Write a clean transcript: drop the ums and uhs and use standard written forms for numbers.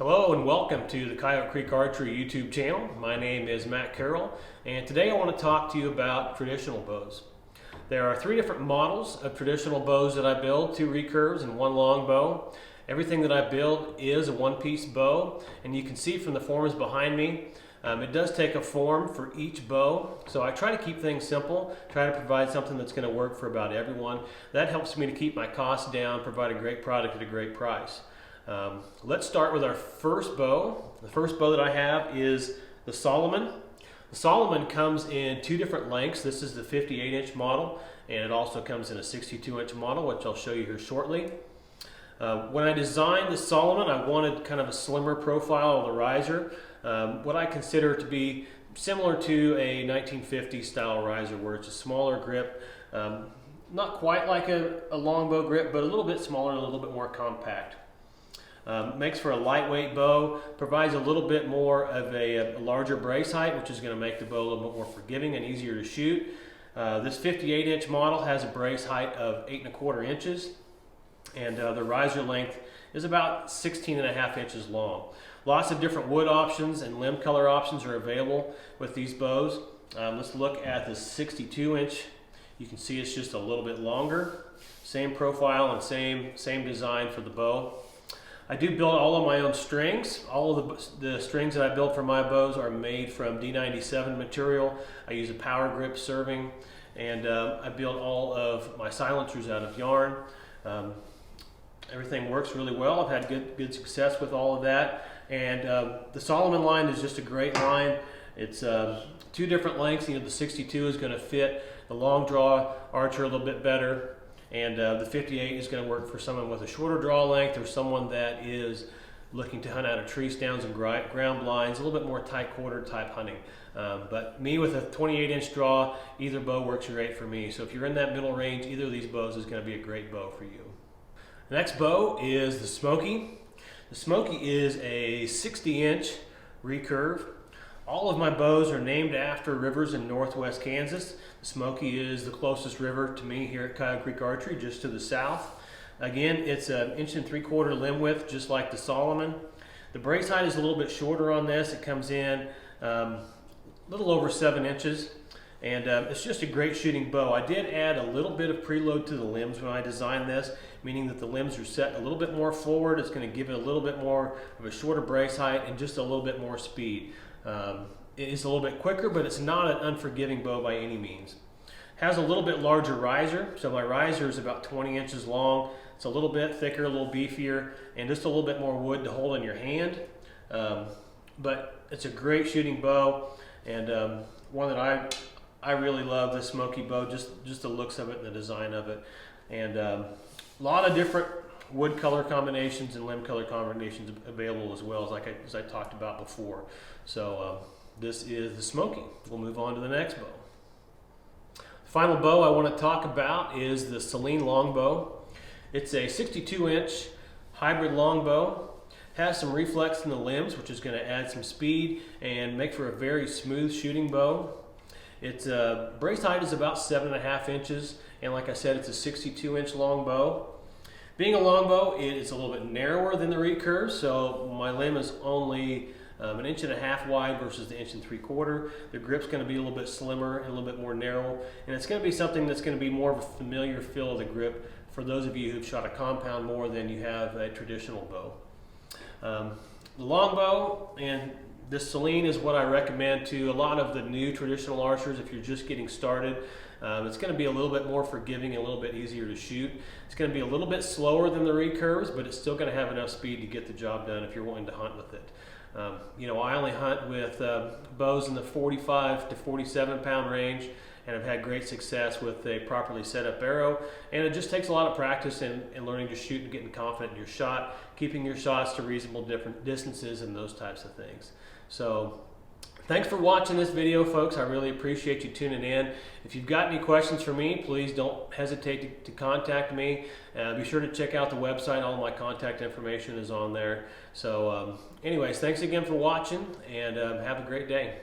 Hello and welcome to the Coyote Creek Archery YouTube channel. My name is Matt Carroll, and today I want to talk to you about traditional bows. There are three different models of traditional bows that I build, two recurves and one long bow. Everything that I build is a one-piece bow, and you can see from the forms behind me, it does take a form for each bow, so I try to keep things simple, try to provide something that's going to work for about everyone. That helps me to keep my costs down, provide a great product at a great price. Let's start with our first bow. The first bow that I have is the Salomon. The Salomon comes in two different lengths. This is the 58-inch model, and it also comes in a 62-inch model, which I'll show you here shortly. When I designed the Salomon, I wanted kind of a slimmer profile of the riser, what I consider to be similar to a 1950 style riser, where it's a smaller grip, not quite like a longbow grip, but a little bit smaller, a little bit more compact. Makes for a lightweight bow, provides a little bit more of a larger brace height, which is going to make the bow a little bit more forgiving and easier to shoot. This 58-inch model has a brace height of 8¼ inches, and the riser length is about 16½ inches long. Lots of different wood options and limb color options are available with these bows. Let's look at the 62-inch. You can see it's just a little bit longer. Same profile and same design for the bow. I do build all of my own strings. All of the strings that I build for my bows are made from D97 material. I use a power grip serving, and I build all of my silencers out of yarn. Everything works really well. I've had good success with all of that. And the Salomon line is just a great line. It's two different lengths. You know, the 62 is going to fit the long draw archer a little bit better. And the 58 is going to work for someone with a shorter draw length, or someone that is looking to hunt out of tree stands and ground blinds, a little bit more tight quarter type hunting. But me with a 28-inch draw, either bow works great for me. So if you're in that middle range, either of these bows is going to be a great bow for you. The next bow is the Smokey. The Smokey is a 60-inch recurve. All of my bows are named after rivers in northwest Kansas. The Smoky is the closest river to me here at Coyote Creek Archery, just to the south. Again, it's an 1¾ limb width, just like the Salomon. The brace height is a little bit shorter on this. It comes in a little over 7 inches, and it's just a great shooting bow. I did add a little bit of preload to the limbs when I designed this, meaning that the limbs are set a little bit more forward. It's going to give it a little bit more of a shorter brace height and just a little bit more speed. It is a little bit quicker, but it's not an unforgiving bow by any means. Has a little bit larger riser, so my riser is about 20 inches long. It's a little bit thicker, a little beefier, and just a little bit more wood to hold in your hand. But it's a great shooting bow, and one that I really love, the Smoky bow, just the looks of it and the design of it. And a lot of different wood color combinations and limb color combinations available as well, as I talked about before. So this is the Smoky. We'll move on to the next bow. The final bow I want to talk about is the Celine longbow. It's a 62-inch hybrid longbow. Has some reflex in the limbs, which is going to add some speed and make for a very smooth shooting bow. Its brace height is about 7½ inches, and like I said, it's a 62-inch longbow. Being a longbow, it's a little bit narrower than the recurve, so my limb is only 1½ inch wide versus the 1¾ inch. The grip's going to be a little bit slimmer and a little bit more narrow, and it's going to be something that's going to be more of a familiar feel of the grip for those of you who've shot a compound more than you have a traditional bow. The longbow and this Celine is what I recommend to a lot of the new traditional archers if you're just getting started. It's going to be a little bit more forgiving and a little bit easier to shoot. It's going to be a little bit slower than the recurves, but it's still going to have enough speed to get the job done if you're wanting to hunt with it. You know, I only hunt with bows in the 45 to 47 pound range, and I've had great success with a properly set up arrow. And it just takes a lot of practice and learning to shoot and getting confident in your shot, keeping your shots to reasonable different distances and those types of things. So thanks for watching this video, folks. I really appreciate you tuning in. If you've got any questions for me, please don't hesitate to contact me. Be sure to check out the website. All of my contact information is on there. So anyways, thanks again for watching, and have a great day.